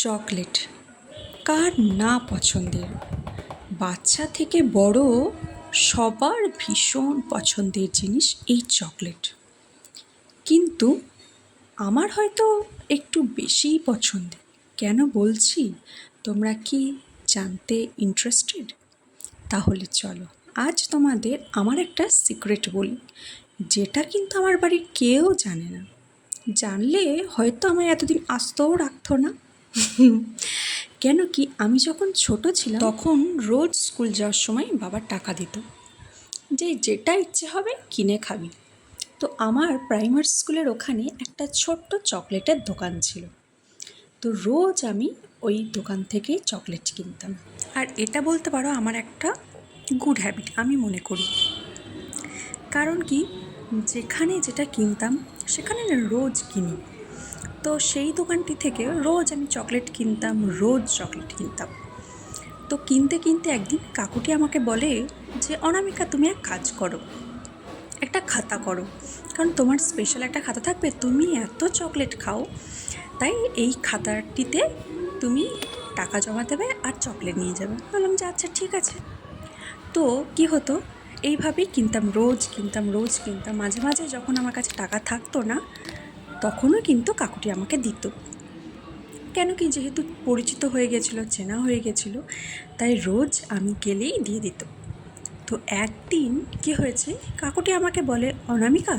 Chocolate কার না পছন্দের? বাচ্চা থেকে বড় সবার ভীষণ পছন্দের জিনিস এই চকলেট। কিন্তু আমার হয়তো একটু বেশিই পছন্দের। কেন বলছি? তোমরা কি জানতে ইন্টারেস্টেড? তাহলে চলো আজ তোমাদের আমার একটা সিক্রেট বলি, যেটা কিন্তু আমার বাড়ির কেউ জানে না। জানলে হয়তো আমায় এতদিন আসতেও রাখতো না। কেন কি আমি যখন ছোট ছিলাম তখন রোজ স্কুল যাওয়ার সময় বাবা টাকা দিত যে যেটা ইচ্ছে হবে কিনে খাবি। তো আমার প্রাইমারি স্কুলের ওখানে একটা ছোট্ট চকলেটের দোকান ছিল। তো রোজ আমি ওই দোকান থেকে চকলেট কিনতাম। আর এটা বলতে পারো আমার একটা গুড হ্যাবিট আমি মনে করি। কারণ কি, যেখানে যেটা কিনতাম সেখানে না রোজ কিনি। তো সেই দোকানটি থেকে রোজ আমি চকলেট কিনতাম, রোজ চকলেট কিনতাম। তো কিনতে কিনতে একদিন কাকুটি আমাকে বলে যে অনামিকা, তুমি এক কাজ করো, একটা খাতা করো, কারণ তোমার স্পেশাল একটা খাতা থাকবে, তুমি এত চকলেট খাও, তাই এই খাতাটিতে তুমি টাকা জমা দেবে আর চকলেট নিয়ে যাবে। বললাম যে আচ্ছা ঠিক আছে। তো কী হতো, এইভাবেই কিনতাম, রোজ কিনতাম, রোজ কিনতাম। মাঝে মাঝে যখন আমার কাছে টাকা থাকতো না তখনও কিন্তু কাকুটি আমাকে দিত। কেন কি, যেহেতু পরিচিত হয়ে গেছিলো, চেনা হয়ে গেছিলো, তাই রোজ আমি গেলেই দিয়ে দিত। তো একদিন কি হয়েছে, কাকুটি আমাকে বলে অনামিকা,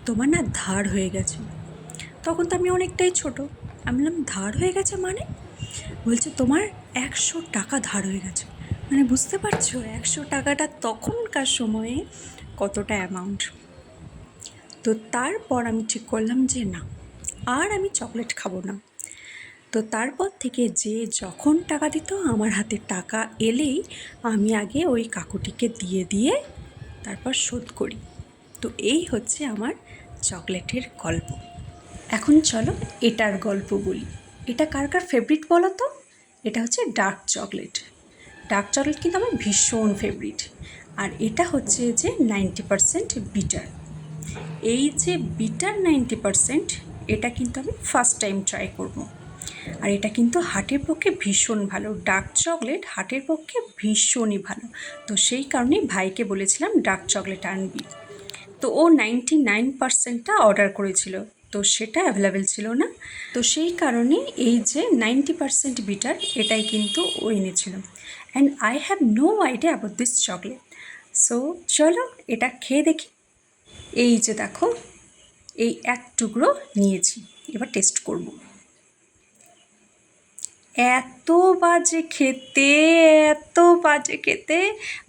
তোমার না ধার হয়ে গেছে। তখন তো আমি অনেকটাই ছোট। আমি বললাম ধার হয়ে গেছে মানে? বলছে তোমার 100 টাকা ধার হয়ে গেছে। মানে বুঝতে পারছো 100 টাকাটা তখনকার সময়ে কতটা অ্যামাউন্ট। তো তারপর আমি ঠিক করলাম যে না, আর আমি চকলেট খাবো না। তো তারপর থেকে যে যখন টাকা দিত আমার হাতে টাকা এলেই আমি আগে ওই কাকুটিকে দিয়ে দিয়ে তারপর শোধ করি। তো এই হচ্ছে আমার চকলেটের গল্প। এখন চলো এটার গল্প বলি। এটা কার কার ফেভারিট বলো তো? এটা হচ্ছে ডার্ক চকলেট। ডার্ক চকলেট কিন্তু আমার ভীষণ ফেভারিট। আর এটা হচ্ছে যে 90% বিটার। এই যে বিটার 90%, এটা কিন্তু আমি ফার্স্ট টাইম ট্রাই করব। আর এটা কিন্তু হার্টের পক্ষে ভীষণ ভালো। ডার্ক চকলেট হার্টের পক্ষে ভীষণই ভালো। তো সেই কারণেই ভাইকে বলেছিলাম ডার্ক চকলেট আনবি। তো ও 99%টা অর্ডার করেছিল, তো সেটা অ্যাভেলেবেল ছিল না। তো সেই কারণে এই যে 90% বিটার, এটাই কিন্তু ও এনেছিল। And I have no idea about this chocolate. So চলো এটা খেয়ে দেখি। এই যে দেখো, এই এক টুকরো নিয়েছি, এবার টেস্ট করব। এত বাজে খেতে, এত বাজে খেতে,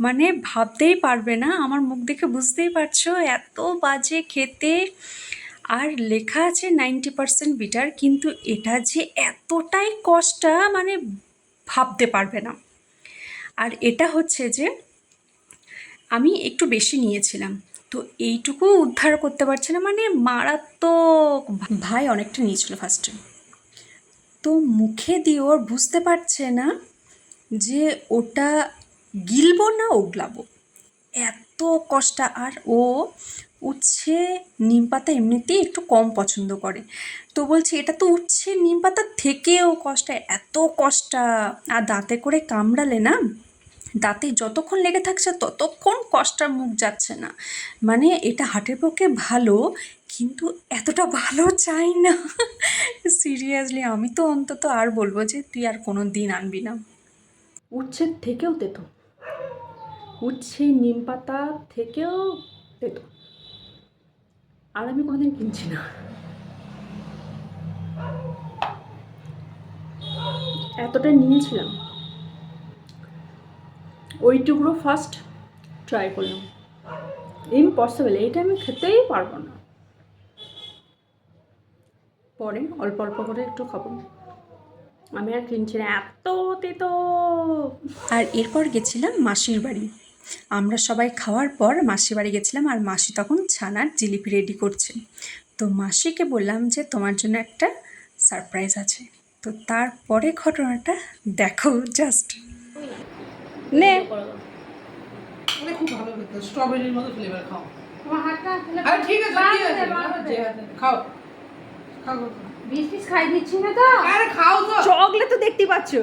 মানে ভাবতেই পারবে না, আমার মুখ দেখে বুঝতেই পারছো এত বাজে খেতে। আর লেখা আছে 90% বিটার, কিন্তু এটা যে এতটাই কষ্টা মানে ভাবতে পারবে না। আর এটা হচ্ছে যে আমি একটু বেশি নিয়েছিলাম, তো এইটুকু উদ্ধার করতে পারছে না, মানে মারাত্মক। ভাই অনেকটা নিয়েছিল ফার্স্টে, তো মুখে দিয়ে ওর বুঝতে পারছে না যে ওটা গিলবো না ওগলাবো, এত কষ্টা। আর ও উচ্ছে নিম পাতা এমনিতেই একটু কম পছন্দ করে, তো বলছে এটা তো উচ্ছে নিম পাতার থেকেও কষ্টা, এত কষ্টা। আর দাঁতে করে কামড়ালে না, দাঁতে যতক্ষণ লেগে থাকছে ততক্ষণ কষ্টার মুখ যাচ্ছে না। মানে এটা হার্টের পক্ষে ভালো, কিন্তু এতটা ভালো চাই না। সিরিয়াসলি আমি তো অন্তত আর বলবো যে তুই আর কোনো দিন আনবি না। উচ্ছের থেকেও তেতো, উচ্ছে নিম পাতা থেকেও তেতো, আর আমি কোনোদিন কিনছি না। এতটা নিয়েছিলাম, ওইটুকুরো ফার্স্ট ট্রাই করলাম, ইম্পসিবল, এইটা আমি খেতেই পারবো না। পরে অল্প অল্প করে একটু খাবো, আমি আর কিনছি না, এত তেতো। আর এরপর গেছিলাম মাসির বাড়ি। আমরা সবাই খাওয়ার পর মাসির বাড়ি গেছিলাম, আর মাসি তখন ছানার জিলিপি রেডি করছে। তো মাসিকে বললাম যে তোমার জন্য একটা সারপ্রাইজ আছে। তো তারপরে ঘটনাটা দেখো জাস্ট। নে খুব ভালো খেতে, স্ট্রবেরির মতো ফ্লেভার। খাও তোমার হাতটা, আরে ঠিক আছে ঠিক আছে, যে হাতে খাও খাও। বিস্কিট খাই দিচ্ছি না তো, আরে খাও তো। চকলেট খাচ্ছ?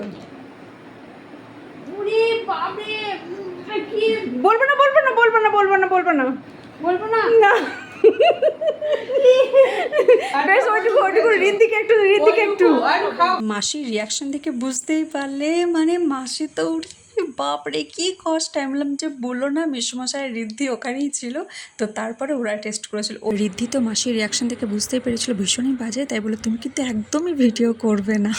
ওরে বাপরে, কি বলবো না বলবো না বলবো না বলবো না বলবো না বলবো না? না বেশ ওইটুকু ঋদ্ধিকে একটু আর খাও। মাসির রিয়াকশন দেখে বুঝতেই পারলে, মানে মাসি তো বাপরে কি কষ্ট। আমি বললাম যে বললো না মেসোমশাই ঋদ্ধি ওখানেই ছিল, তো তারপরে ওরা টেস্ট করেছিল। ও ঋদ্ধি তো মাসির রিয়াকশন দেখে বুঝতেই পেরেছিল ভীষণই বাজে, তাই বলে তুমি কিন্তু একদমই ভিডিও করবে না।